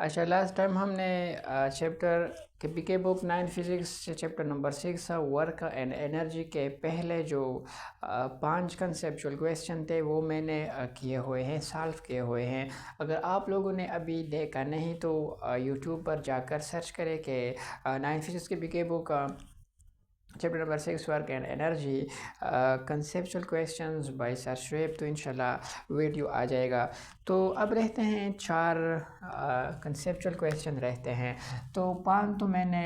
अच्छा, last time हमने chapter के पीके बुक 9 फिजिक्स से chapter number 6 work and energy के पहले जो 5 कंसेप्चुअल क्वेश्चन थे वो मैंने किए हुए हैं, सॉल्व किए हुए हैं। अगर आप लोगों ने अभी देखा नहीं तो यूट्यूब पर जाकर सर्च करें कि 9 physics K PK book chapter number 6 work and energy conceptual questions by sir Shoaib, तो इंशाल्लाह वीडियो आ जाएगा। तो अब रहते हैं 4 कंसेप्चुअल क्वेश्चन रहते हैं। तो 5 तो मैंने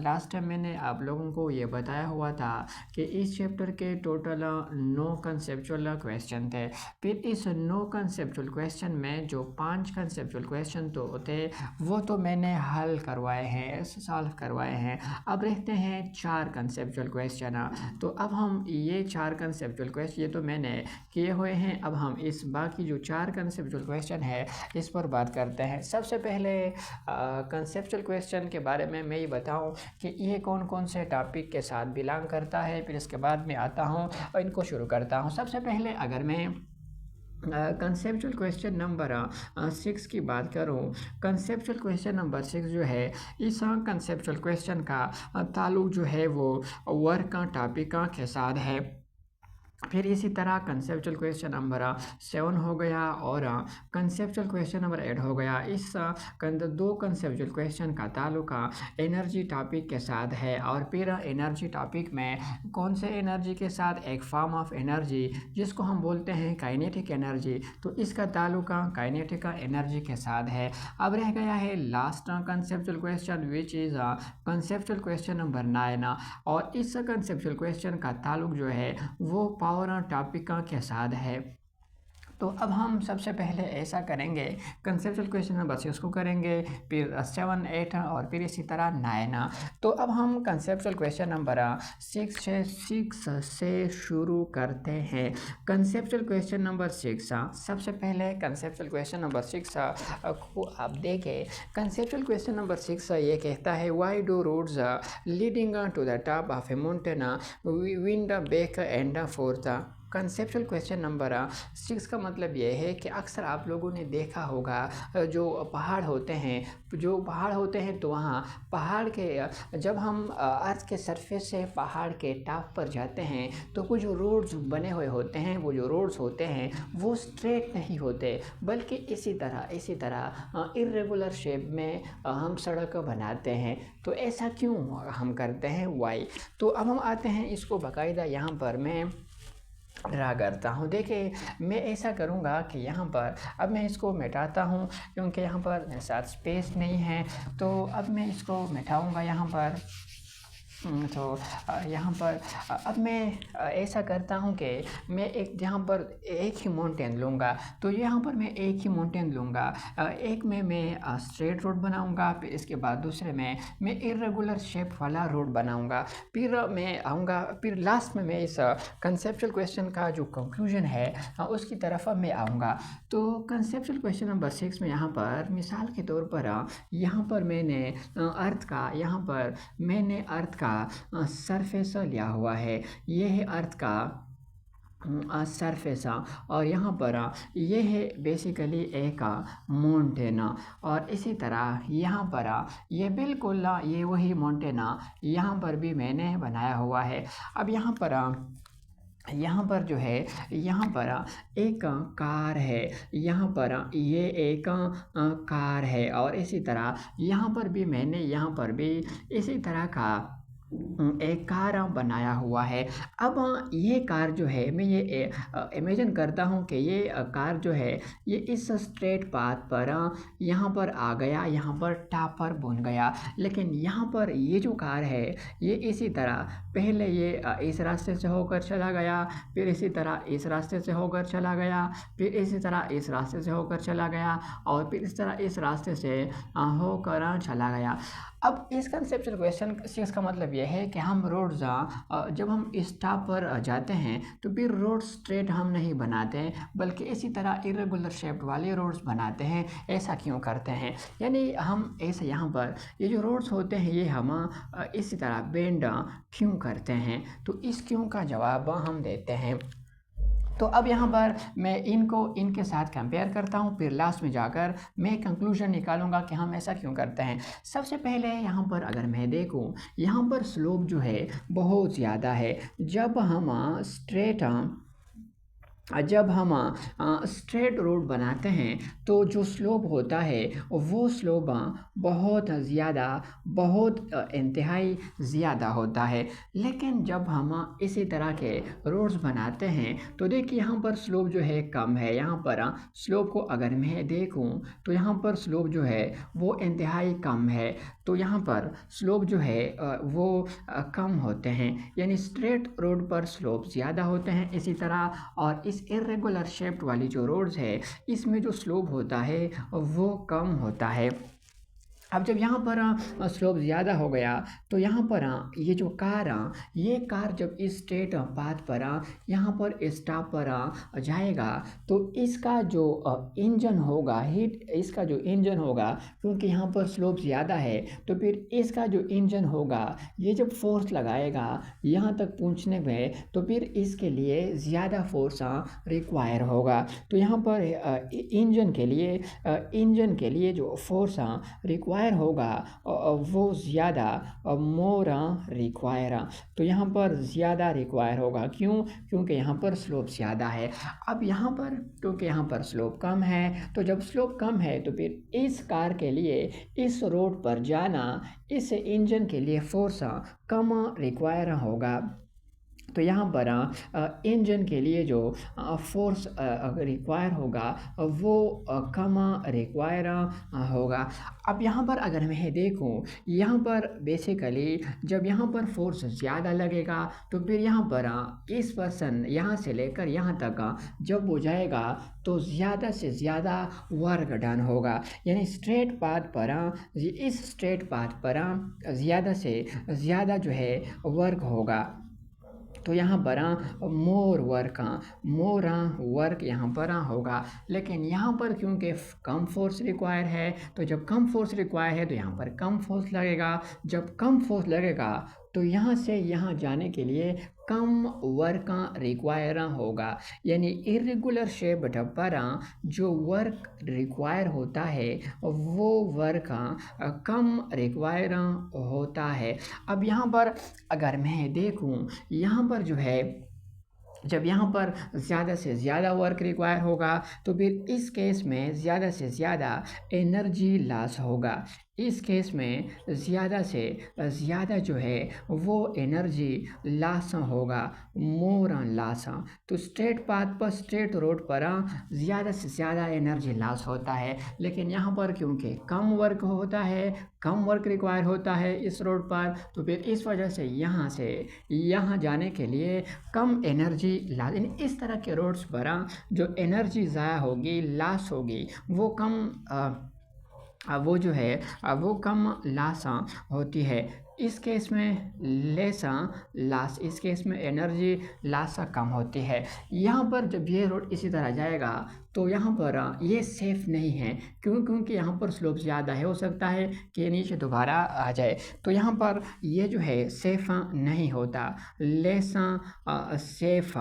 लास्ट टाइम मैंने आप लोगों को ये बताया हुआ था कि इस चैप्टर के टोटल 9 कंसेप्चुअल क्वेश्चन थे। फिर इस 9 कंसेप्चुअल क्वेश्चन में जो 5 कंसेप्चुअल क्वेश्चन तो थे वो तो मैंने हल करवाए हैं, सॉल्व करवाए हैं। अब रहते हैं 4 कंसेप्चुअल क्वेश्चन। तो अब हम ये 4 कंसेप्चुअल क्वेश्चन ये तो मैंने किए हुए हैं। अब हम इस बाकी जो 4 कंसेप्चुअल क्वेश्चन है इस पर बात करते हैं। सबसे पहले कंसेप्चुअल क्वेश्चन के बारे में मैं ये बताऊं कि ये कौन कौन से टॉपिक के साथ बिलोंग करता है, फिर इसके बाद मैं आता हूं और इनको शुरू करता हूं। सबसे पहले अगर मैं कंसेप्चुअल क्वेश्चन नंबर 6 की बात करूं, कंसेप्चुअल क्वेश्चन नंबर 6 जो है इस कंसेप्चुअल क्वेश्चन का ताल्लुक जो है वो वर्क का टॉपिक के साथ है। फिर इसी तरह कंसेप्चुअल क्वेश्चन नंबर 7 हो गया और कंसेप्चुअल क्वेश्चन नंबर 8 हो गया। इस 2 कंसेप्चुअल क्वेश्चन का ताल्लुक एनर्जी टॉपिक के साथ है। और फिर एनर्जी टॉपिक में कौन से एनर्जी के साथ, एक फॉर्म ऑफ एनर्जी जिसको हम बोलते हैं काइनेटिक एनर्जी, तो इसका ताल्लुक काइनेटिक एनर्जी के साथ है। अब रह गया है last conceptual question which is conceptual question number 9 और इस कंसेप्चुअल क्वेश्चन का ताल्लुक जो है वो पावर टॉपिक के साथ है। तो अब हम सबसे पहले ऐसा करेंगे, कंसेप्चुअल क्वेश्चन नंबर 6 को करेंगे, फिर 7, 8 और फिर इसी तरह 9। तो अब हम कंसेप्चुअल क्वेश्चन नंबर 6 से शुरू करते हैं। कंसेप्चुअल क्वेश्चन नंबर 6, सबसे पहले कंसेप्चुअल क्वेश्चन नंबर 6 को आप देखें। कंसेप्चुअल क्वेश्चन नंबर 6 ये कहता है why do roads leading to the top of a mountain wind back and forth. Conceptual question number 6 का मतलब ये है कि अक्सर आप लोगों ने देखा होगा जो पहाड़ होते हैं तो वहाँ पहाड़ के जब हम अर्थ के सरफेस से पहाड़ के टॉप पर जाते हैं तो कुछ रोड्स बने हुए होते हैं। वो जो रोड्स होते हैं वो स्ट्रेट नहीं होते बल्कि इसी तरह इर्रेगुलर शेप में हम सड़क बनाते हैं। तो ऐसा क्यों हम करते हैं, वाई? तो अब हम आते हैं इसको बाकायदा यहाँ पर मैं ड्रा करता हूँ। देखिए मैं ऐसा करूँगा कि यहाँ पर अब मैं इसको मिटाता हूँ क्योंकि यहाँ पर मेरे साथ स्पेस नहीं है। तो अब मैं इसको मिटाऊँगा यहाँ पर। तो यहाँ पर अब मैं ऐसा करता हूँ कि मैं यहाँ पर एक ही माउंटेन लूँगा। तो यहाँ पर मैं एक ही माउंटेन लूँगा, एक में मैं स्ट्रेट रोड बनाऊँगा, फिर इसके बाद दूसरे में मैं इर्रेगुलर शेप वाला रोड बनाऊँगा। फिर मैं आऊँगा, फिर लास्ट में मैं इस कंसेप्चुअल क्वेश्चन का जो कंक्लूजन है उसकी तरफ मैं आऊँगा। तो कंसेप्चुअल क्वेश्चन नंबर 6 में यहाँ पर मिसाल के तौर पर यहाँ पर मैंने अर्थ का सरफेस लिया हुआ है। ये है अर्थ का सरफेस और यहाँ पर ये है बेसिकली एक माउंटेन। और इसी तरह यहाँ पर ये बिल्कुल ये वही माउंटेन यहाँ पर भी मैंने बनाया हुआ है। अब यहाँ पर जो है यहाँ पर एक कार है, यहाँ पर ये एक कार है और इसी तरह यहाँ पर भी मैंने यहाँ पर भी इसी तरह का एक कार बनाया हुआ है। अब ये कार जो है मैं ये इमेजिन करता हूँ कि ये कार जो है ये इस स्ट्रेट पाथ पर यहाँ पर आ गया, यहाँ पर टॉप पर पहुँच गया। लेकिन यहाँ पर ये जो कार है ये इसी तरह पहले ये इस रास्ते से होकर चला गया, फिर इसी तरह इस रास्ते से होकर चला गया, फिर इसी तरह इस रास्ते से होकर चला गया और फिर इस तरह इस रास्ते से होकर चला गया। अब इस कंसेप्चुअल क्वेश्चन 6 का मतलब यह है कि हम रोड्स जब हम इस टॉप पर जाते हैं तो फिर रोड स्ट्रेट हम नहीं बनाते हैं बल्कि इसी तरह इरेगुलर शेप्ड वाले रोड्स बनाते हैं। ऐसा क्यों करते हैं, यानी हम ऐसे यहाँ पर ये जो रोड्स होते हैं ये हम इसी तरह बेंड क्यों करते हैं? तो इस क्यों का जवाब हम देते हैं। तो अब यहाँ पर मैं इनको इनके साथ कंपेयर करता हूँ, फिर लास्ट में जाकर मैं कंक्लूजन निकालूंगा कि हम ऐसा क्यों करते हैं। सबसे पहले यहाँ पर अगर मैं देखूँ, यहाँ पर स्लोप जो है बहुत ज़्यादा है। जब हम स्ट्रेट रोड बनाते हैं तो जो स्लोप होता है वो स्लोप बहुत इंतहाई ज़्यादा होता है। लेकिन जब हम इसी तरह के रोड्स बनाते हैं तो देखिए यहाँ पर स्लोप जो है कम है। यहाँ पर स्लोप को अगर मैं देखूँ तो यहाँ पर स्लोप जो है वो इंतहाई कम है। तो यहाँ पर स्लोप जो है वो कम होते हैं, यानी स्ट्रेट रोड पर स्लोप ज़्यादा होते हैं। इसी तरह और इस इरेगुलर शेप्ड वाली जो रोड्स है इसमें जो स्लोप होता है वो कम होता है। अब जब यहाँ पर स्लोप ज़्यादा हो गया तो यहाँ पर ये कार जब इस स्ट्रेट पाथ पर यहाँ पर स्टॉप पर जाएगा तो इसका जो इंजन होगा इसका जो इंजन होगा, क्योंकि यहाँ पर स्लोप ज़्यादा है तो फिर इसका जो इंजन होगा ये जब फोर्स लगाएगा यहाँ तक पहुँचने में तो फिर इसके लिए ज़्यादा फोर्स रिक्वायर होगा। तो यहाँ पर इंजन के लिए जो फोर्स रिक्वायर होगा वो ज़्यादा मोर रिक्वायर, तो यहाँ पर ज़्यादा रिक्वायर होगा। क्यों? क्योंकि यहाँ पर स्लोप ज़्यादा है। अब यहाँ पर क्योंकि यहाँ पर स्लोप कम है, तो जब स्लोप कम है तो फिर इस कार के लिए इस रोड पर जाना, इस इंजन के लिए फोर्स कम रिक्वायर होगा। तो यहाँ पर इंजन के लिए जो फोर्स रिक्वायर होगा वो कम रिक्वायर होगा। अब यहाँ पर अगर मैं देखूँ, यहाँ पर बेसिकली जब यहाँ पर फोर्स ज़्यादा लगेगा तो फिर यहाँ पर इस पर्सन यहाँ से लेकर यहाँ तक जब वो जाएगा तो ज़्यादा से ज़्यादा वर्क डन होगा, यानी इस स्ट्रेट पाथ पर ज़्यादा से ज़्यादा जो है वर्क होगा। तो यहाँ पर मोर वर्क यहाँ पर होगा। लेकिन यहाँ पर क्योंकि कम फोर्स रिक्वायर है, तो जब कम फोर्स रिक्वायर है तो यहाँ पर कम फोर्स लगेगा। जब कम फोर्स लगेगा तो यहाँ से यहाँ जाने के लिए कम वर्क रिक्वायर होगा, यानी इरेगुलर शेप पर जो वर्क रिक्वायर होता है वो वर्क कम रिक्वायर होता है। अब यहाँ पर अगर मैं देखूँ, यहाँ पर जो है जब यहाँ पर ज़्यादा से ज़्यादा वर्क रिक्वायर होगा तो फिर इस केस में ज़्यादा से ज़्यादा एनर्जी लॉस होगा। इस केस में ज़्यादा से ज़्यादा जो है वो एनर्जी लॉस होगा, मोर लॉस। तो स्ट्रेट पाथ पर स्ट्रेट रोड पर ज़्यादा से ज़्यादा एनर्जी लॉस होता है। लेकिन यहाँ पर क्योंकि कम वर्क रिक्वायर होता है इस रोड पर, तो फिर इस वजह से यहाँ जाने के लिए कम एनर्जी लॉस, यानी इस तरह के रोड्स पर जो एनर्जी ज़ाया होगी, लॉस होगी, वो कम लॉस होती है। इस केस में इस केस में एनर्जी लॉस कम होती है। यहाँ पर जब ये रोड इसी तरह जाएगा तो यहाँ पर ये सेफ़ नहीं है। क्योंकि यहाँ पर स्लोप ज़्यादा है, हो सकता है कि नीचे दोबारा आ जाए। तो यहाँ पर ये जो है सेफ़ नहीं होता, लेस सेफ़।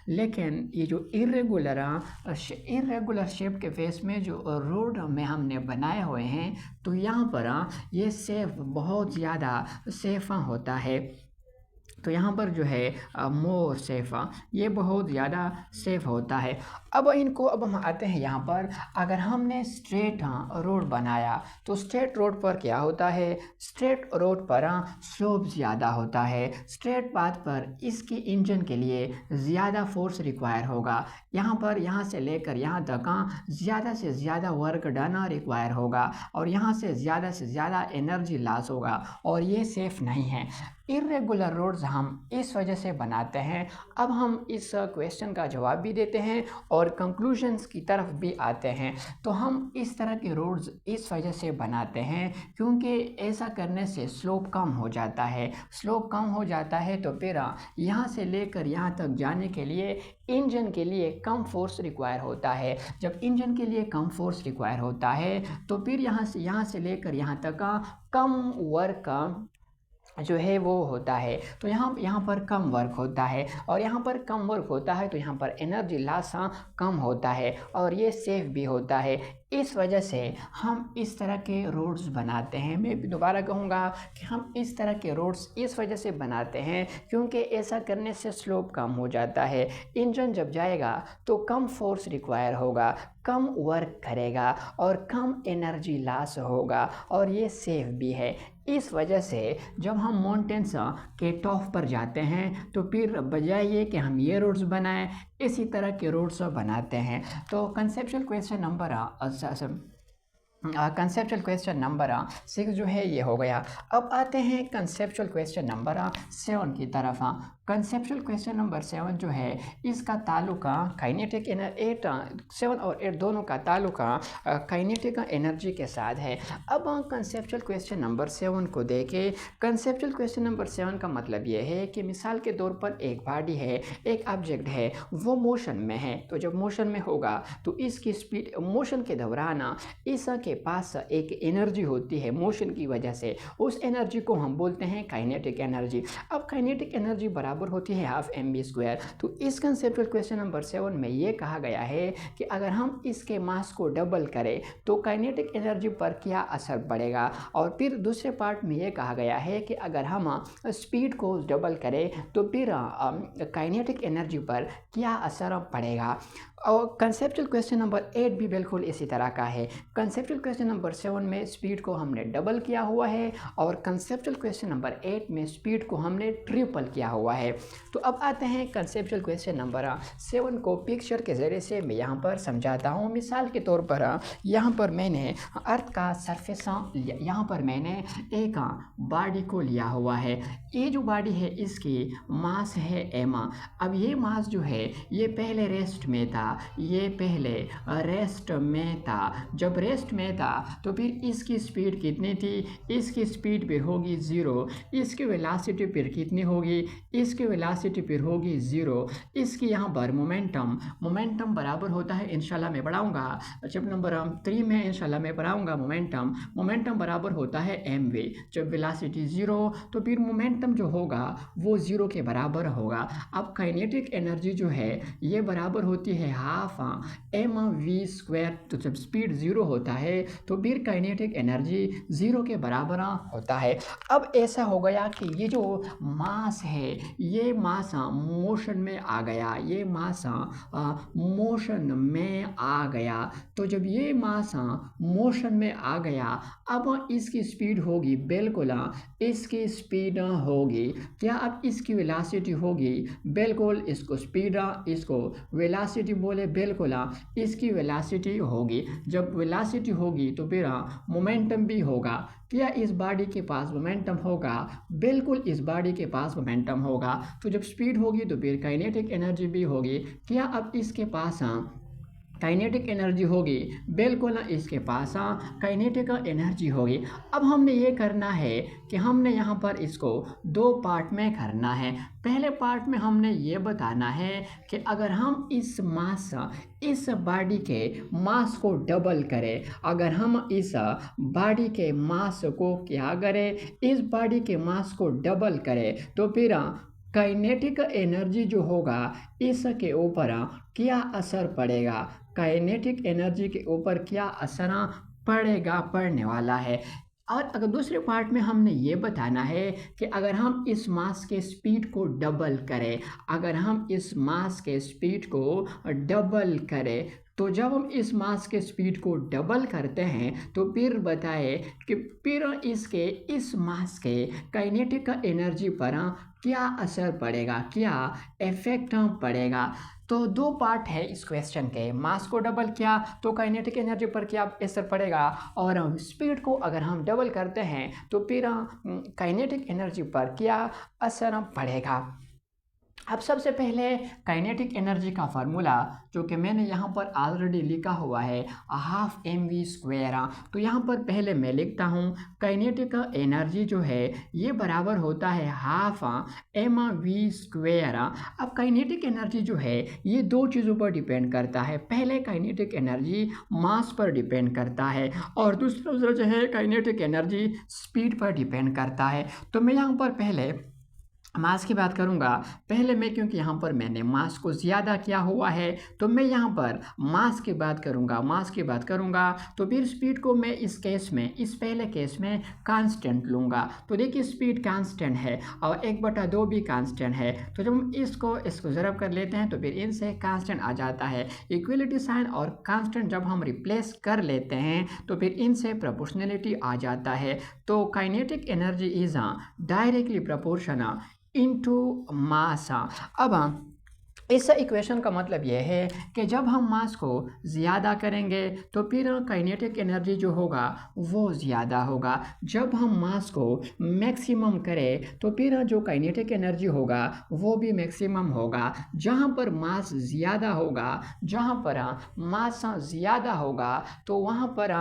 लेकिन ये जो इरेगुलर शेप के फेस में जो रोड में हमने बनाए हुए हैं तो यहाँ पर ये बहुत ज़्यादा सेफ़ होता है। तो यहाँ पर जो है मोर सेफ़, ये बहुत ज़्यादा सेफ़ होता है। अब हम आते हैं यहाँ पर, अगर हमने स्ट्रेट रोड बनाया तो स्ट्रेट रोड पर क्या होता है, स्ट्रेट रोड पर स्लोप ज़्यादा होता है। स्ट्रेट पाथ पर इसकी इंजन के लिए ज़्यादा फोर्स रिक्वायर होगा। यहाँ से लेकर यहाँ तक ज़्यादा से ज़्यादा वर्क डन रिक्वायर होगा और यहाँ से ज़्यादा एनर्जी लॉस होगा, और ये सेफ़ नहीं है। इरेगुलर रोड्स हम इस वजह से बनाते हैं। अब हम इस क्वेश्चन का जवाब भी देते हैं और कंक्लूजन्स की तरफ भी आते हैं। तो हम इस तरह के रोड्स इस वजह से बनाते हैं क्योंकि ऐसा करने से स्लोप कम हो जाता है। तो फिर यहाँ से लेकर यहाँ तक जाने के लिए इंजन के लिए कम फोर्स रिक्वायर होता है। जब इंजन के लिए कम फोर्स रिक्वायर होता है तो फिर यहाँ से लेकर यहाँ तक कम वर्क जो है वो होता है। तो यहाँ पर कम वर्क होता है, और यहाँ पर कम वर्क होता है तो यहाँ पर एनर्जी लॉस कम होता है, और ये सेफ भी होता है। इस वजह से हम इस तरह के रोड्स बनाते हैं। मैं दोबारा कहूँगा कि हम इस तरह के रोड्स इस वजह से बनाते हैं क्योंकि ऐसा करने से स्लोप कम हो जाता है। इंजन जब जाएगा तो कम फोर्स रिक्वायर होगा, कम वर्क करेगा और कम एनर्जी लॉस होगा, और ये सेफ भी है। इस वजह से जब हम माउंटेन्स के टॉप पर जाते हैं तो फिर बजाय ये कि हम ये रोड्स बनाएं, इसी तरह के रोड्स बनाते हैं। तो कंसेप्चुअल क्वेश्चन नंबर 6 जो है ये हो गया। अब आते हैं कंसेप्चुअल क्वेश्चन नंबर 7 की तरफ। कंसेप्चुअल क्वेश्चन नंबर 7 जो है इसका ताल्लुका काइनेटिक 7 और 8 दोनों का ताल्लुका काइनेटिक एनर्जी के साथ है। अब कंसेप्चुअल क्वेश्चन नंबर 7 को देखें। कंसेप्चुअल क्वेश्चन नंबर 7 का मतलब ये है कि मिसाल के तौर पर एक बॉडी है, एक ऑब्जेक्ट है, वो मोशन में है। तो जब मोशन में होगा तो इसकी स्पीड, मोशन के दौरान इसके पास एक एनर्जी होती है मोशन की वजह से, उस एनर्जी को हम बोलते हैं काइनेटिक एनर्जी। अब काइनेटिक एनर्जी बराबर होती है हाफ mv²। तो इस कंसेप्चुअल क्वेश्चन नंबर 7 में ये कहा गया है कि अगर हम इसके मास को डबल करें तो काइनेटिक एनर्जी पर क्या असर पड़ेगा, और फिर दूसरे पार्ट में ये कहा गया है कि अगर हम स्पीड को डबल करें तो फिर काइनेटिक एनर्जी पर क्या असर पड़ेगा। और कंसेप्चुअल क्वेश्चन नंबर 8 भी बिल्कुल इसी तरह का है। कंसेप्चुअल क्वेश्चन नंबर 7 में स्पीड को हमने डबल किया हुआ है, और कंसेप्चुअल क्वेश्चन नंबर 8 में स्पीड को हमने ट्रिपल किया हुआ है। तो अब आते हैं कंसेप्चुअल क्वेश्चन नंबर 7 को पिक्चर के ज़रिए से मैं यहाँ पर समझाता हूँ। मिसाल के तौर पर यहाँ पर मैंने अर्थ का सरफेस यहाँ पर मैंने एक बॉडी को लिया हुआ है। ये जो बॉडी है इसकी मास है m। अब ये मास जो है ये पहले रेस्ट में था, ये पहले रेस्ट में था। जब रेस्ट में था तो फिर इसकी स्पीड कितनी थी, इसकी स्पीड फिर होगी 0, इसकी वेलोसिटी फिर कितनी होगी, इसकी वेलोसिटी फिर होगी 0। इसकी यहाँ पर मोमेंटम बराबर होता है, इंशाल्लाह मैं पढ़ाऊँगा चैप्टर नंबर 3 में, इंशाल्लाह मैं पढ़ाऊँगा मोमेंटम बराबर होता है mv। जब वेलोसिटी 0 तो फिर मोमेंटम जो होगा वो 0 के बराबर होगा। अब काइनेटिक एनर्जी जो है ये बराबर होती है हाफ mv²। तो जब स्पीड 0 होता है तो फिर काइनेटिक एनर्जी 0 के बराबर होता है। अब ऐसा हो गया कि ये जो मास है ये मास मोशन में आ गया, ये मास मोशन में आ गया। तो जब ये मास मोशन में आ गया अब इसकी स्पीड होगी, बिल्कुल इसकी स्पीड होगी क्या, अब इसकी वेलोसिटी होगी, बिल्कुल इसको स्पीड इसको वेलोसिटी बोले, बिल्कुल इसकी वेलोसिटी होगी। जब वेलोसिटी होगी तो फिर मोमेंटम भी होगा क्या, इस बॉडी के पास मोमेंटम होगा, बिल्कुल इस बॉडी के पास मोमेंटम होगा। तो जब स्पीड होगी तो फिर काइनेटिक एनर्जी भी होगी क्या, अब इसके पास काइनेटिक एनर्जी होगी, बिल्कुल इसके पास काइनेटिक एनर्जी होगी। अब हमने ये करना है कि हमने यहाँ पर इसको 2 पार्ट में करना है। पहले पार्ट में हमने ये बताना है कि अगर हम इस बॉडी के मास को डबल करें, अगर हम इस बॉडी के मास को क्या करें, इस बॉडी के मास को डबल करें तो फिर काइनेटिक एनर्जी जो होगा इसके ऊपर क्या असर पड़ेगा, काइनेटिक एनर्जी के ऊपर क्या असर पड़ेगा, पड़ने वाला है। और अगर दूसरे पार्ट में हमने ये बताना है कि अगर हम इस मास के स्पीड को डबल करें, अगर हम इस मास के स्पीड को डबल करें तो जब हम इस मास के स्पीड को डबल करते हैं तो फिर बताए कि फिर इसके इस मास के काइनेटिक एनर्जी पर क्या असर पड़ेगा, क्या इफेक्ट पड़ेगा। तो 2 पार्ट है इस क्वेश्चन के। मास को डबल किया तो काइनेटिक एनर्जी पर क्या असर पड़ेगा, और स्पीड को अगर हम डबल करते हैं तो फिर काइनेटिक एनर्जी पर क्या असर पड़ेगा। अब सबसे पहले काइनेटिक एनर्जी का फार्मूला जो कि मैंने यहाँ पर ऑलरेडी लिखा हुआ है हाफ एम वी स्क्वेयर। तो यहाँ पर पहले मैं लिखता हूँ काइनेटिक एनर्जी जो है ये बराबर होता है हाफ एम वी स्क्वेयर। अब काइनेटिक एनर्जी जो है ये दो चीज़ों पर डिपेंड करता है। पहले काइनेटिक एनर्जी मास पर डिपेंड करता है और दूसरा जो है काइनेटिक एनर्जी स्पीड पर डिपेंड करता है। तो मैं यहाँ पर पहले मास की बात करूंगा। पहले मैं क्योंकि यहाँ पर मैंने मास को ज़्यादा किया हुआ है तो मैं यहाँ पर मास की बात करूंगा तो फिर स्पीड को मैं इस पहले केस में कांस्टेंट लूँगा। तो देखिए स्पीड कांस्टेंट है और 1/2 भी कांस्टेंट है। तो जब हम इसको ज़रब कर लेते हैं तो फिर इनसे कांस्टेंट आ जाता है। इक्वलिटी साइन और कांस्टेंट जब हम रिप्लेस कर लेते हैं तो फिर इनसे प्रोपोर्शनलिटी आ जाता है। तो kinetic energy is directly proportional into mass. अब इस इक्वेशन का मतलब यह है कि जब हम मास को ज़्यादा करेंगे तो फिर काइनेटिक एनर्जी जो होगा वो ज़्यादा होगा। जब हम मास को मैक्सिमम करें तो फिर जो काइनेटिक एनर्जी होगा वो भी मैक्सिमम होगा। जहाँ पर मास ज़्यादा होगा तो वहाँ पर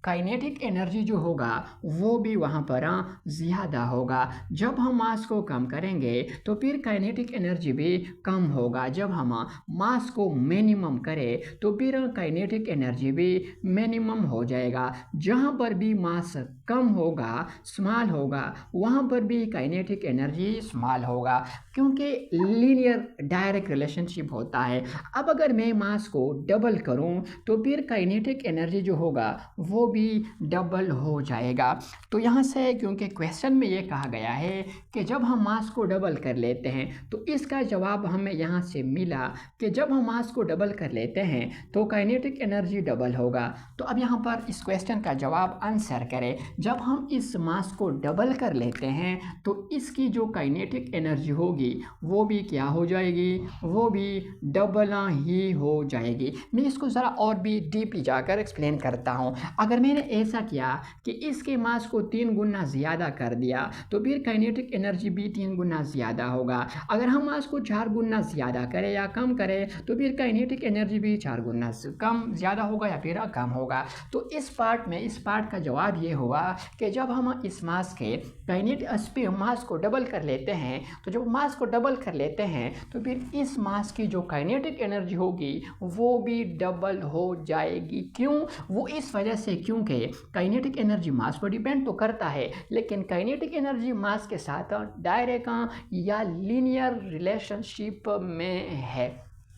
काइनेटिक एनर्जी जो होगा वो भी वहाँ पर ज़्यादा होगा। जब हम मास को कम करेंगे तो फिर काइनेटिक एनर्जी भी कम होगा। जब हम मास को मिनिमम करें तो फिर काइनेटिक एनर्जी भी मिनिमम हो जाएगा। जहाँ पर भी मास कम होगा, स्मॉल होगा, वहाँ पर भी काइनेटिक एनर्जी स्मॉल होगा, क्योंकि लीनियर डायरेक्ट रिलेशनशिप होता है। अब अगर मैं मास को डबल करूँ तो फिर काइनेटिक एनर्जी जो होगा वो भी डबल हो जाएगा। तो यहाँ से क्योंकि क्वेश्चन में ये कहा गया है कि जब हम मास को डबल कर लेते हैं तो इसका जवाब हमें यहाँ से मिला कि जब हम मास को डबल कर लेते हैं तो काइनेटिक एनर्जी डबल होगा। तो अब यहाँ पर इस क्वेश्चन का जवाब आंसर करें। जब हम इस मास को डबल कर लेते हैं तो इसकी जो काइनेटिक एनर्जी होगी वो भी क्या हो जाएगी, वो भी डबल ही हो जाएगी। मैं इसको ज़रा और भी डीपली जाकर एक्सप्लेन करता हूँ। अगर मैंने ऐसा किया कि इसके मास को 3 गुना ज़्यादा कर दिया तो फिर काइनेटिक एनर्जी भी 3 गुना ज़्यादा होगा। अगर हम मास को 4 गुना ज़्यादा करें या कम करें तो फिर काइनेटिक एनर्जी भी 4 गुना कम ज़्यादा होगा या फिर कम होगा। तो इस पार्ट का जवाब ये हुआ कि जब हम इस मास के मास को डबल कर लेते हैं तो जब मास को डबल कर लेते हैं तो फिर इस मास की जो काइनेटिक एनर्जी होगी वो भी डबल हो जाएगी। क्यों? वो इस वजह से क्योंकि काइनेटिक एनर्जी मास पर डिपेंड तो करता है लेकिन काइनेटिक एनर्जी मास के साथ डायरेक्ट या लीनियर रिलेशनशिप में है।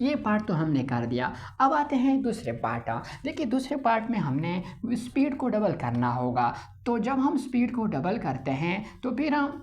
ये पार्ट तो हमने कर दिया। अब आते हैं दूसरे पार्ट। देखिए दूसरे पार्ट में हमने स्पीड को डबल करना होगा। तो जब हम स्पीड को डबल करते हैं तो फिर हम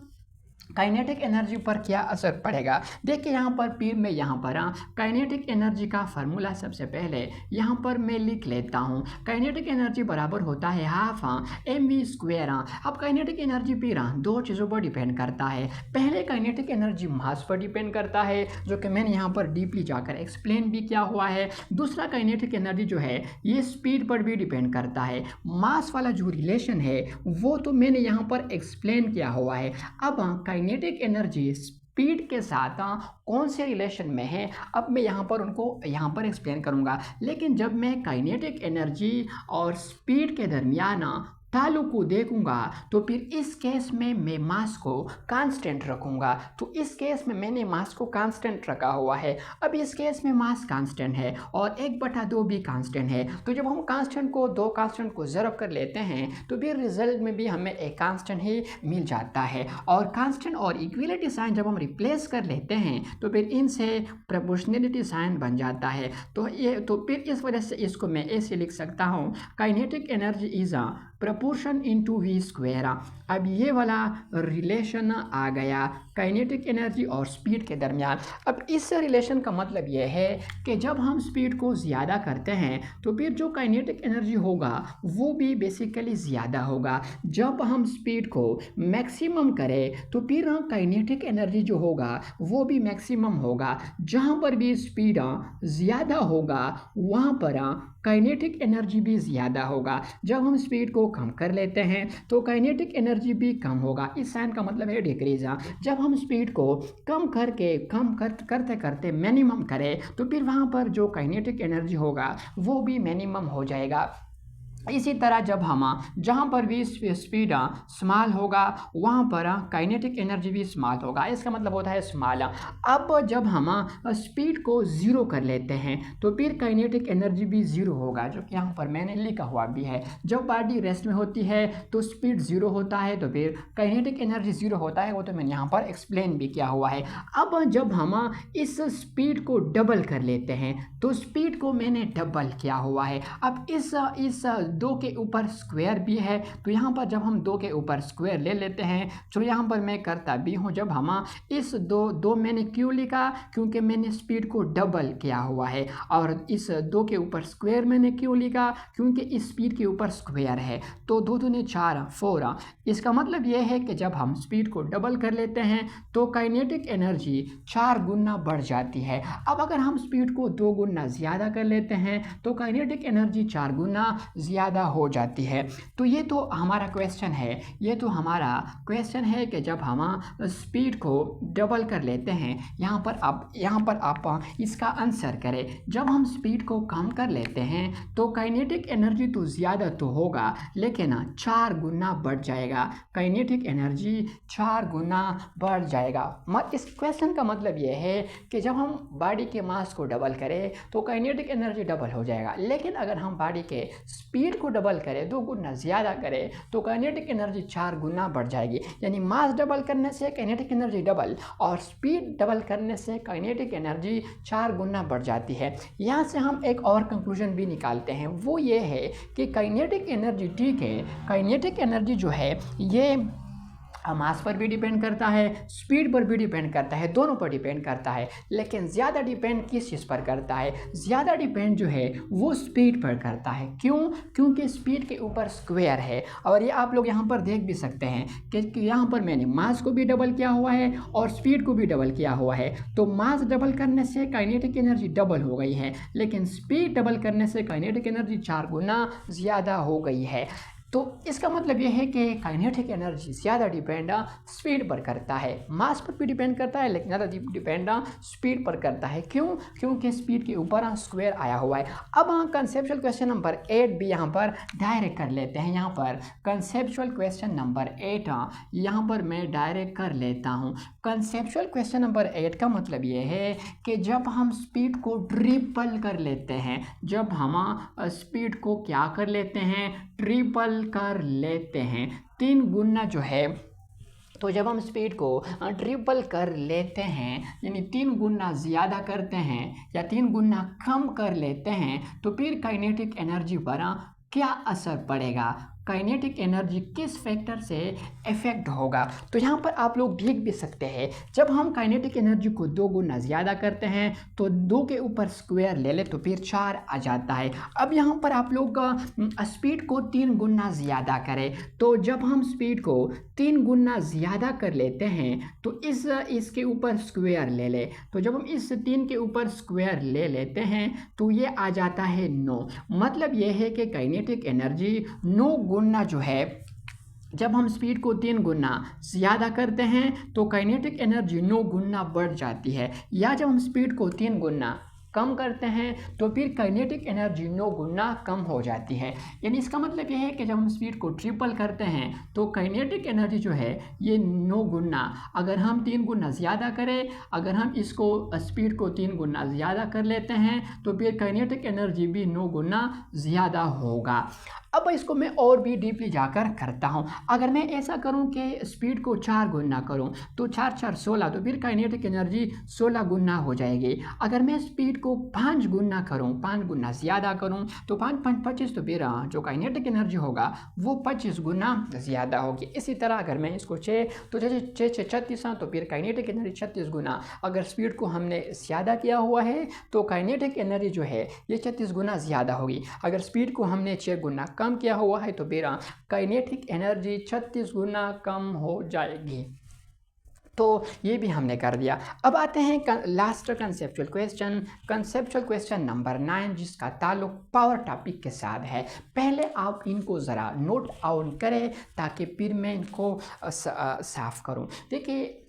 काइनेटिक एनर्जी पर क्या असर पड़ेगा। देखिए यहाँ पर काइनेटिक एनर्जी का फार्मूला सबसे पहले यहाँ पर मैं लिख लेता हूँ। काइनेटिक एनर्जी बराबर होता है हाफ एम वी स्क्वेयर। अब काइनेटिक एनर्जी फिर दो चीज़ों पर डिपेंड करता है। पहले काइनेटिक एनर्जी मास पर डिपेंड करता है जो कि मैंने यहाँ पर डीपली जाकर एक्सप्लेन भी किया हुआ है। दूसरा काइनेटिक एनर्जी जो है ये स्पीड पर भी डिपेंड करता है। मास वाला जो रिलेशन है वो तो मैंने यहाँ पर एक्सप्लेन किया हुआ है। अब काइनेटिक एनर्जी स्पीड के साथ कौन से रिलेशन में है अब मैं यहाँ पर एक्सप्लेन करूँगा। लेकिन जब मैं काइनेटिक एनर्जी और स्पीड के दरमियान ताल्लुक को देखूंगा तो फिर इस केस में मैं मास को कांस्टेंट रखूंगा। तो इस केस में मैंने मास को कांस्टेंट रखा हुआ है। अब इस केस में मास कांस्टेंट है और 1/2 भी कांस्टेंट है। तो जब हम दो कांस्टेंट को ज़रब कर लेते हैं तो फिर रिजल्ट में भी हमें एक कांस्टेंट ही मिल जाता है। और कांस्टेंट और इक्वलिटी साइन जब हम रिप्लेस कर लेते हैं तो फिर इनसे प्रोपोर्शनलिटी साइन बन जाता है। तो फिर इस वजह से इसको मैं ऐसे लिख सकता हूँ, kinetic energy is proportion into v square. अब ये वाला रिलेशन आ गया काइनेटिक एनर्जी और स्पीड के दरमियान। अब इस रिलेशन का मतलब ये है कि जब हम स्पीड को ज़्यादा करते हैं तो फिर जो काइनेटिक एनर्जी होगा वो भी बेसिकली ज़्यादा होगा। जब हम स्पीड को मैक्सिमम करें तो फिर काइनेटिक एनर्जी जो होगा वो भी मैक्सिमम होगा। जहाँ पर भी स्पीड ज़्यादा होगा वहाँ पर काइनेटिक एनर्जी भी ज़्यादा होगा। जब हम स्पीड को कम कर लेते हैं तो काइनेटिक एनर्जी भी कम होगा। इस साइन का मतलब है डिक्रीज। जब हम स्पीड को करते करते मिनिमम करें तो फिर वहाँ पर जो काइनेटिक एनर्जी होगा वो भी मिनिमम हो जाएगा। इसी तरह जब हम जहाँ पर भी स्पीड स्मॉल होगा वहाँ पर काइनेटिक एनर्जी भी स्मॉल होगा। इसका मतलब होता है स्मॉल। अब जब हम स्पीड को ज़ीरो कर लेते हैं तो फिर काइनेटिक एनर्जी भी ज़ीरो होगा, जो कि यहाँ पर मैंने लिखा हुआ भी है। जब बॉडी रेस्ट में होती है तो स्पीड ज़ीरो होता है तो फिर काइनेटिक एनर्जी ज़ीरो होता है, वो तो मैंने यहाँ पर एक्सप्लेन भी किया हुआ है। अब जब हम इस स्पीड को डबल कर लेते हैं तो स्पीड को मैंने डबल किया हुआ है। अब इस दो के ऊपर स्क्वायर भी है तो यहाँ पर जब हम दो के ऊपर स्क्वायर ले लेते हैं, तो यहाँ पर मैं करता भी हूँ। जब हम इस दो मैंने क्यों लिखा, क्योंकि मैंने स्पीड को डबल किया हुआ है। और इस दो के ऊपर स्क्वायर मैंने क्यों लिखा, क्योंकि इस स्पीड के ऊपर स्क्वायर है। तो दो दूने चार, 4। इसका मतलब यह है कि जब हम स्पीड को डबल कर लेते हैं तो काइनेटिक एनर्जी 4 गुना बढ़ जाती है। अब अगर हम स्पीड को 2 गुना ज़्यादा कर लेते हैं तो काइनेटिक एनर्जी 4 गुना ज़्यादा हो जाती है। तो ये तो हमारा क्वेश्चन है कि जब हम स्पीड को डबल कर लेते हैं, यहाँ पर आप इसका आंसर करें। जब हम स्पीड को कम कर लेते हैं तो काइनेटिक एनर्जी तो ज़्यादा तो होगा लेकिन 4 गुना बढ़ जाएगा। काइनेटिक एनर्जी 4 गुना बढ़ जाएगा। इस क्वेश्चन का मतलब ये है कि जब हम बॉडी के मास को डबल करें तो काइनेटिक एनर्जी डबल हो जाएगा, लेकिन अगर हम बॉडी के स्पीड को डबल करें, 2 गुना ज़्यादा करें, तो काइनेटिक एनर्जी 4 गुना बढ़ जाएगी। यानी मास डबल करने से काइनेटिक एनर्जी डबल और स्पीड डबल करने से काइनेटिक एनर्जी 4 गुना बढ़ जाती है। यहाँ से हम एक और कंक्लूजन भी निकालते हैं, वो ये है कि काइनेटिक एनर्जी ठीक है, काइनेटिक एनर्जी जो है ये मास पर भी डिपेंड करता है, स्पीड पर भी डिपेंड करता है, दोनों पर डिपेंड करता है। लेकिन ज़्यादा डिपेंड किस चीज़ पर करता है? ज़्यादा डिपेंड जो है वो स्पीड पर करता है। क्यों? क्योंकि स्पीड के ऊपर स्क्वायर है। और ये आप लोग यहाँ पर देख भी सकते हैं कि यहाँ पर मैंने मास को भी डबल किया हुआ है और स्पीड को भी डबल किया हुआ है। तो मास डबल करने से काइनेटिक एनर्जी डबल हो गई है, लेकिन स्पीड डबल करने से काइनेटिक एनर्जी 4 गुना ज़्यादा हो गई है। तो इसका मतलब ये है कि काइनेटिक एनर्जी ज़्यादा डिपेंड स्पीड पर करता है। मास पर भी डिपेंड करता है लेकिन ज़्यादा डिपेंड स्पीड पर करता है। क्यों? क्योंकि स्पीड के ऊपर स्क्वायर आया हुआ है। अब कंसेप्चुअल क्वेश्चन नंबर 8 भी यहाँ पर डायरेक्ट कर लेते हैं। यहाँ पर कंसेप्चुअल क्वेश्चन नंबर 8 यहाँ पर मैं डायरेक्ट कर लेता हूँ। कंसेप्चुअल क्वेश्चन नंबर 8 का मतलब ये है कि जब हम स्पीड को ट्रिपल कर लेते हैं, जब हम स्पीड को क्या कर लेते हैं, ट्रिपल कर लेते हैं, 3 गुना जो है। तो जब हम स्पीड को ट्रिपल कर लेते हैं यानी 3 गुना ज़्यादा करते हैं या 3 गुना कम कर लेते हैं तो फिर काइनेटिक एनर्जी पर क्या असर पड़ेगा, काइनेटिक एनर्जी किस फैक्टर से इफेक्ट होगा। तो यहाँ पर आप लोग देख भी सकते हैं, जब हम काइनेटिक एनर्जी को 2 गुना ज़्यादा करते हैं तो 2 के ऊपर स्क्वायर ले ले तो फिर 4 आ जाता है। अब यहाँ पर आप लोग स्पीड को 3 गुना ज़्यादा करें, तो जब हम स्पीड को 3 गुना ज़्यादा कर लेते हैं तो इसके ऊपर स्क्वायर ले ले, तो जब हम इस 3 के ऊपर स्क्वायर ले लेते हैं तो ये आ जाता है 9। मतलब ये है कि काइनेटिक एनर्जी 9 गुना जो है, जब हम स्पीड को 3 गुना ज़्यादा करते हैं तो काइनेटिक एनर्जी 9 गुना बढ़ जाती है। या जब हम स्पीड को 3 गुना कम करते हैं तो फिर काइनेटिक एनर्जी 9 गुना कम हो जाती है। यानी इसका मतलब ये है कि जब हम स्पीड को ट्रिपल करते हैं तो काइनेटिक एनर्जी जो है ये 9 गुना, अगर हम 3 गुना ज़्यादा करें, अगर हम इसको स्पीड को 3 गुना ज़्यादा कर लेते हैं तो फिर काइनेटिक एनर्जी भी 9 गुना ज़्यादा होगा। अब इसको मैं और भी डीपली जाकर करता हूँ। अगर मैं ऐसा करूँ कि स्पीड को 4 गुना करूँ तो 4 4 16, तो फिर काइनेटिक एनर्जी 16 गुना हो जाएगी। अगर मैं स्पीड को 5 गुना करूँ, 5 गुना ज़्यादा करूँ तो 5 5 25, तो फिर जो काइनेटिक एनर्जी होगा वो 25 गुना ज़्यादा होगी। इसी तरह अगर मैं इसको 6 तो 6 6 36, तो फिर काइनेटिक एनर्जी 36 गुना। अगर स्पीड को हमने ज़्यादा किया हुआ है तो काइनेटिक एनर्जी जो है ये 36 गुना ज़्यादा होगी। अगर स्पीड को हमने 6 गुना कम किया हुआ है तो फिर काइनेटिक एनर्जी 36 गुना कम हो जाएगी। तो ये भी हमने कर दिया। अब आते हैं लास्ट कंसेप्चुअल क्वेश्चन नंबर 9, जिसका ताल्लुक पावर टॉपिक के साथ है। पहले आप इनको ज़रा नोट आउट करें ताकि फिर मैं इनको साफ करूं। देखिए,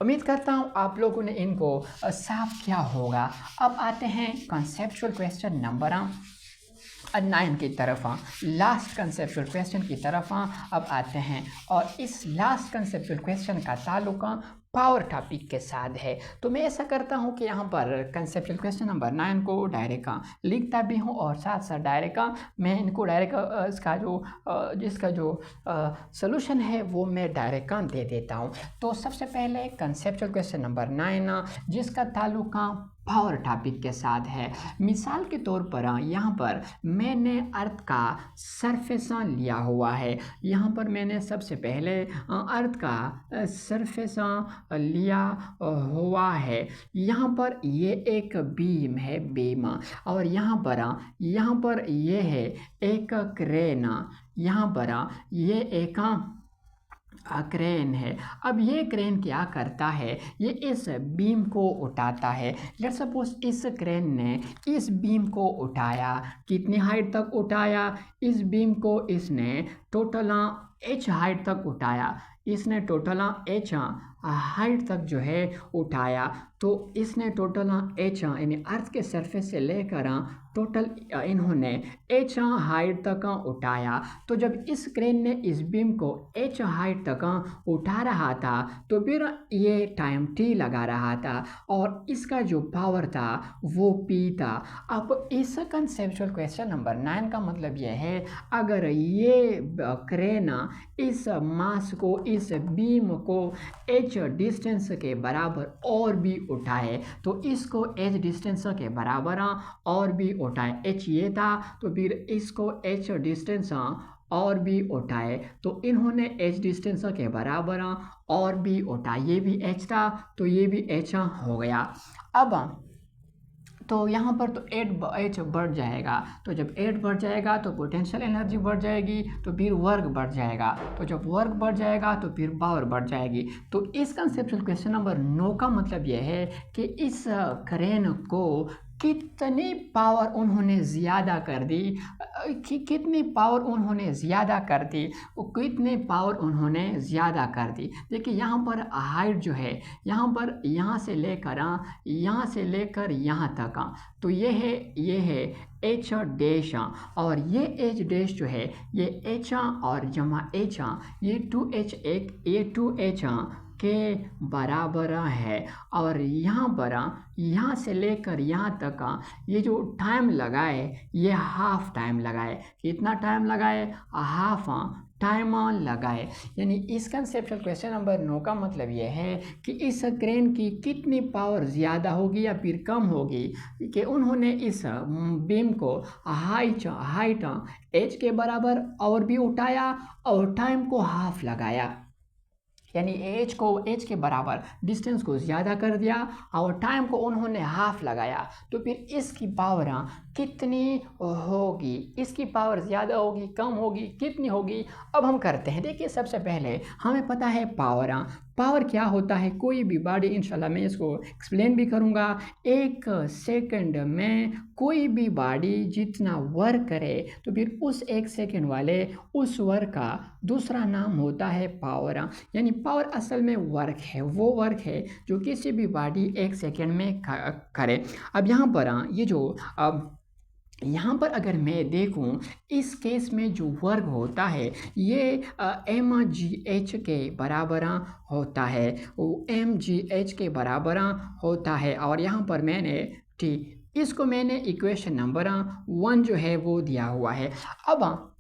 उम्मीद करता हूँ आप लोगों ने इनको साफ किया होगा। अब आते हैं कंसेप्चुअल क्वेश्चन नंबर 9 की तरफ, लास्ट कंसेप्चुअल क्वेश्चन की तरफ अब आते हैं। और इस लास्ट कंसेप्चुअल क्वेश्चन का ताल्लुक पावर टॉपिक के साथ है। तो मैं ऐसा करता हूं कि यहाँ पर कंसेप्चुअल क्वेश्चन नंबर 9 को डायरेक्ट लिखता भी हूं और साथ साथ डायरेक्ट मैं इनको डायरेक्ट जिसका जो सॉल्यूशन है वो मैं डायरेक्ट दे देता हूं। तो सबसे पहले कंसेप्चुअल क्वेश्चन नंबर 9, जिसका ताल्लुक पावर टॉपिक के साथ है। मिसाल के तौर पर यहाँ पर मैंने अर्थ का सरफेस लिया हुआ है। यहाँ पर मैंने सबसे पहले अर्थ का सरफेस लिया हुआ है। यहाँ पर ये एक बीम है, बीम, और यहाँ पर ये है एक क्रेन, यहाँ पर ये एक क्रेन है। अब ये क्रेन क्या करता है, ये इस बीम को उठाता है। लेट्स सपोज इस क्रेन ने इस बीम को उठाया, कितनी हाइट तक उठाया, इस बीम को इसने टोटल h हाइट तक उठाया, इसने टोटल h हाइट तक जो है उठाया। तो इसने टोटल h यानी अर्थ के सरफेस से लेकर टोटल इन्होंने h हाइट तक उठाया। तो जब इस क्रेन ने इस बीम को h हाइट तक उठा रहा था तो फिर ये टाइम t लगा रहा था और इसका जो पावर था वो p था। अब इस कंसेप्चुअल क्वेश्चन नंबर 9 का मतलब ये है, अगर ये क्रेन इस मास को, इस बीम को h डिस्टेंस के बराबर और भी उठाए तो इसको h डिस्टेंस के बराबर और भी उठाए, h ये था तो फिर इसको h डिस्टेंस और भी उठाए तो इन्होंने h डिस्टेंस के बराबर और भी उठाए। ये भी h था तो ये भी h हो गया। अब तो यहाँ पर तो h बढ़ जाएगा, तो जब h बढ़ जाएगा तो पोटेंशियल एनर्जी बढ़ जाएगी, तो फिर वर्क बढ़ जाएगा, तो जब वर्क बढ़ जाएगा तो फिर पावर बढ़ जाएगी। तो इस कंसेप्चुअल क्वेश्चन नंबर 9 का मतलब यह है कि इस क्रेन को कितनी पावर उन्होंने ज़्यादा कर दी, कितनी पावर उन्होंने ज़्यादा कर दी, कितनी पावर उन्होंने ज़्यादा कर दी। देखिए यहाँ पर हाइट जो है, यहाँ पर यहाँ से लेकर यहाँ तक, तो ये है h डैश, और ये h डैश जो है ये h और जमा h, ये 2h के बराबर है। और यहाँ से लेकर यहाँ तक ये जो टाइम लगाए ये हाफ टाइम लगाए। कितना टाइम लगाए? हाफ टाइम लगाए। यानी इस कंसेप्चुअल क्वेश्चन नंबर 9 का मतलब ये है कि इस क्रेन की कितनी पावर ज़्यादा होगी या फिर कम होगी कि उन्होंने इस बीम को हाइट h के बराबर और भी उठाया और टाइम को हाफ लगाया। यानी h के बराबर डिस्टेंस को ज़्यादा कर दिया और टाइम को उन्होंने हाफ लगाया। तो फिर इसकी पावर कितनी होगी? इसकी पावर ज़्यादा होगी, कम होगी, कितनी होगी? अब हम करते हैं। देखिए सबसे पहले हमें पता है पावर क्या होता है। कोई भी बॉडी, इंशाल्लाह मैं इसको एक्सप्लेन भी करूँगा, 1 सेकंड में कोई भी बॉडी जितना वर्क करे तो फिर उस 1 सेकंड वाले उस वर्क का दूसरा नाम होता है पावर। यानी पावर असल में वर्क है, वो वर्क है जो किसी भी बॉडी 1 सेकंड में करे। अब यहाँ पर ये जो यहाँ पर अगर मैं देखूँ इस केस में जो वर्क होता है ये mgh के बराबर होता है, वो mgh के बराबर होता है। और यहाँ पर इसको मैंने इक्वेशन नंबर 1 जो है वो दिया हुआ है। अब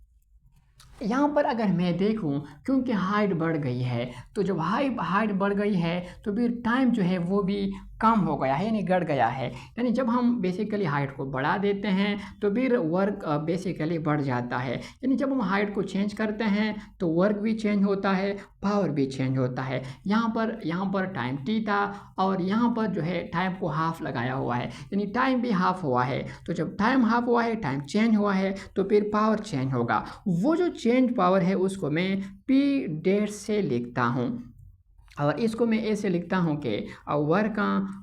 यहाँ पर अगर मैं देखूँ, क्योंकि हाइट बढ़ गई है तो जब हाइट बढ़ गई है तो फिर टाइम जो है वो भी कम हो गया है यानी घट गया है। यानी जब हम बेसिकली हाइट को बढ़ा देते हैं तो फिर वर्क बेसिकली बढ़ जाता है। यानी जब हम हाइट को चेंज करते हैं तो वर्क भी चेंज होता है, पावर भी चेंज होता है। यहाँ पर टाइम टी था और यहाँ पर जो है टाइम को हाफ लगाया हुआ है, यानी टाइम भी हाफ हुआ है। तो जब टाइम हाफ हुआ है, टाइम चेंज हुआ है, तो फिर पावर चेंज होगा। वो जो चेंज पावर है उसको मैं पी डेट से लिखता हूँ और इसको मैं ऐसे लिखता हूँ कि वर्क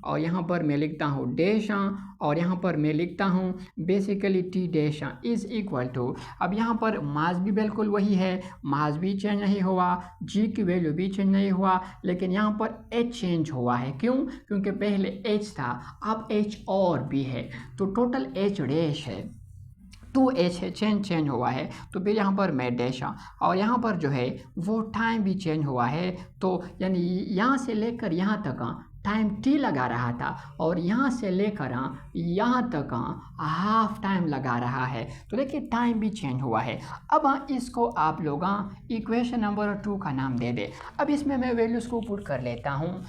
और यहाँ पर मैं लिखता हूँ डैश और यहाँ पर मैं लिखता हूँ basically T dash is equal to, अब यहाँ पर मास भी बिल्कुल वही है, मास भी चेंज नहीं हुआ, जी की वैल्यू भी चेंज नहीं हुआ, लेकिन यहाँ पर एच चेंज हुआ है। क्यों? क्योंकि पहले एच था, अब एच और भी है, तो टोटल एच डैश है, 2h है, चेंज हुआ है। तो फिर यहाँ पर मैं डैश और यहाँ पर जो है वो टाइम भी चेंज हुआ है। तो यानी यहाँ से लेकर यहाँ तक टाइम टी लगा रहा था और यहाँ से लेकर यहाँ तक हाफ टाइम लगा रहा है। तो देखिए टाइम भी चेंज हुआ है। अब इसको आप लोग इक्वेशन नंबर 2 का नाम दे दे। अब इसमें मैं वैल्यूज़ को पुट कर लेता हूँ।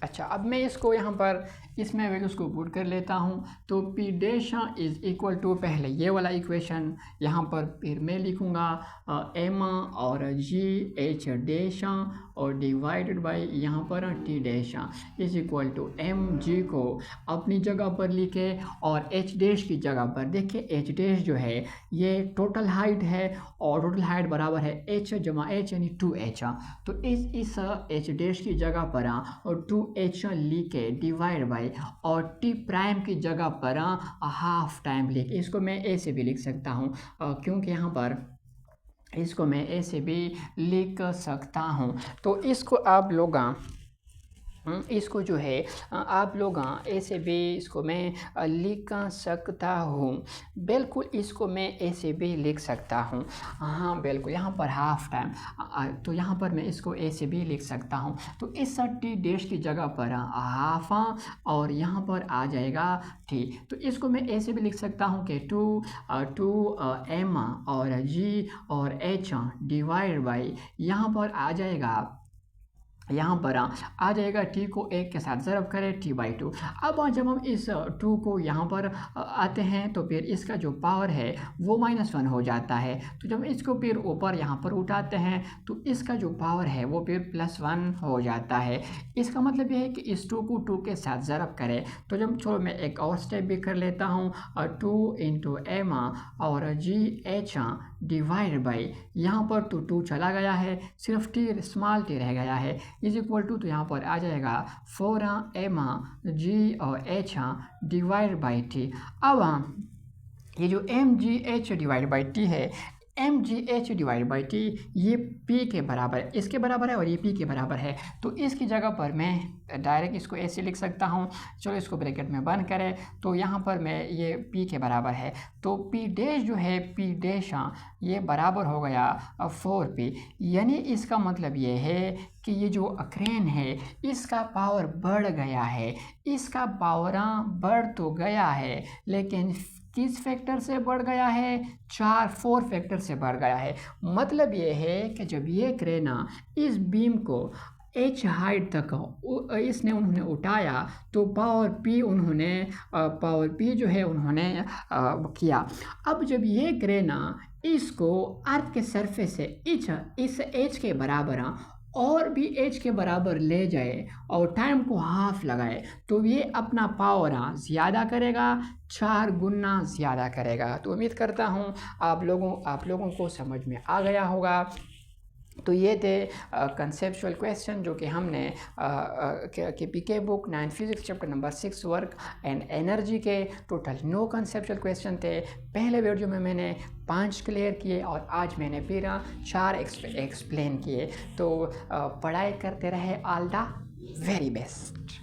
अच्छा, अब मैं इसको यहाँ पर इसमें वैल्यूज़ को पुट कर लेता हूँ। तो P dash is equal to, पहले ये वाला इक्वेशन यहाँ पर फिर मैं लिखूँगा एम और जी एच डैश और डिवाइडेड बाई यहाँ पर T dash is equal to M G को अपनी जगह पर लिखे और एच डैश की जगह पर देखिए एच डैश जो है ये टोटल हाइट है और टोटल हाइट बराबर है एच जमा एच यानी 2h। तो इस एच डैश की जगह पर और 2h लिखे डिवाइड बाई और टी प्राइम की जगह पर हाफ टाइम लिखे। इसको मैं ऐसे भी लिख सकता हूँ क्योंकि यहाँ पर इसको मैं ऐसे भी लिख सकता हूँ। तो इसको आप लोग इसको जो है आप लोग ऐसे भी इसको मैं लिख सकता हूँ, बिल्कुल इसको मैं ऐसे भी लिख सकता हूँ। हाँ बिल्कुल, यहाँ पर हाफ टाइम, तो यहाँ पर मैं इसको ऐसे भी लिख सकता हूँ। तो इस टी डैश की जगह पर हाफ और यहाँ पर आ जाएगा टी। तो इसको मैं ऐसे भी लिख सकता हूँ कि टू एम और जी और एच डिवाइड बाई यहाँ पर आ जाएगा, यहाँ पर आ जाएगा टी को एक के साथ ज़रब करें t/2। अब जब हम इस 2 को यहाँ पर आते हैं तो फिर इसका जो पावर है वो -1 हो जाता है। तो जब इसको फिर ऊपर यहाँ पर उठाते हैं तो इसका जो पावर है वो फिर +1 हो जाता है। इसका मतलब ये है कि इस 2 को 2 के साथ ज़रब करें। तो जब चलो मैं एक और स्टेप भी कर लेता हूँ, 2 × m और जी एच डिवाइड बाई यहाँ पर तो 2 चला गया है, सिर्फ टी स्मॉल टी रह गया है इज इक्वल टू, तो यहाँ पर आ जाएगा 4m जी और h डिवाइड बाई टी। अब ये जो M G H divide by T है, M G H divide by T ये पी के बराबर है, इसके बराबर है और ये पी के बराबर है। तो इसकी जगह पर मैं डायरेक्ट इसको ऐसे लिख सकता हूँ। चलो इसको ब्रैकेट में बंद करें तो यहाँ पर मैं ये पी के बराबर है। तो पी डैश जो है पी डैश ये बराबर हो गया 4p। यानी इसका मतलब ये है कि ये जो क्रेन है इसका पावर बढ़ गया है, इसका पावर बढ़ तो गया है लेकिन किस फैक्टर से बढ़ गया है? 4 फैक्टर से बढ़ गया है। मतलब ये है कि जब ये क्रेन इस बीम को h हाइट तक उन्होंने उठाया तो पावर p जो है उन्होंने किया। अब जब ये क्रेन इसको अर्थ के सरफेस से इस h के बराबर और भी एज के बराबर ले जाए और टाइम को हाफ लगाए तो ये अपना पावर ज़्यादा करेगा, 4 गुना ज़्यादा करेगा। तो उम्मीद करता हूँ आप लोगों को समझ में आ गया होगा। तो ये थे कंसेप्चुअल क्वेश्चन जो कि हमने K PK book 9 physics chapter number 6 work and energy के टोटल 9 कंसेप्चुअल क्वेश्चन थे। पहले वीडियो में मैंने 5 क्लियर किए और आज मैंने फिर 4 एक्सप्लेन किए। तो पढ़ाई करते रहे, ऑल द वेरी बेस्ट।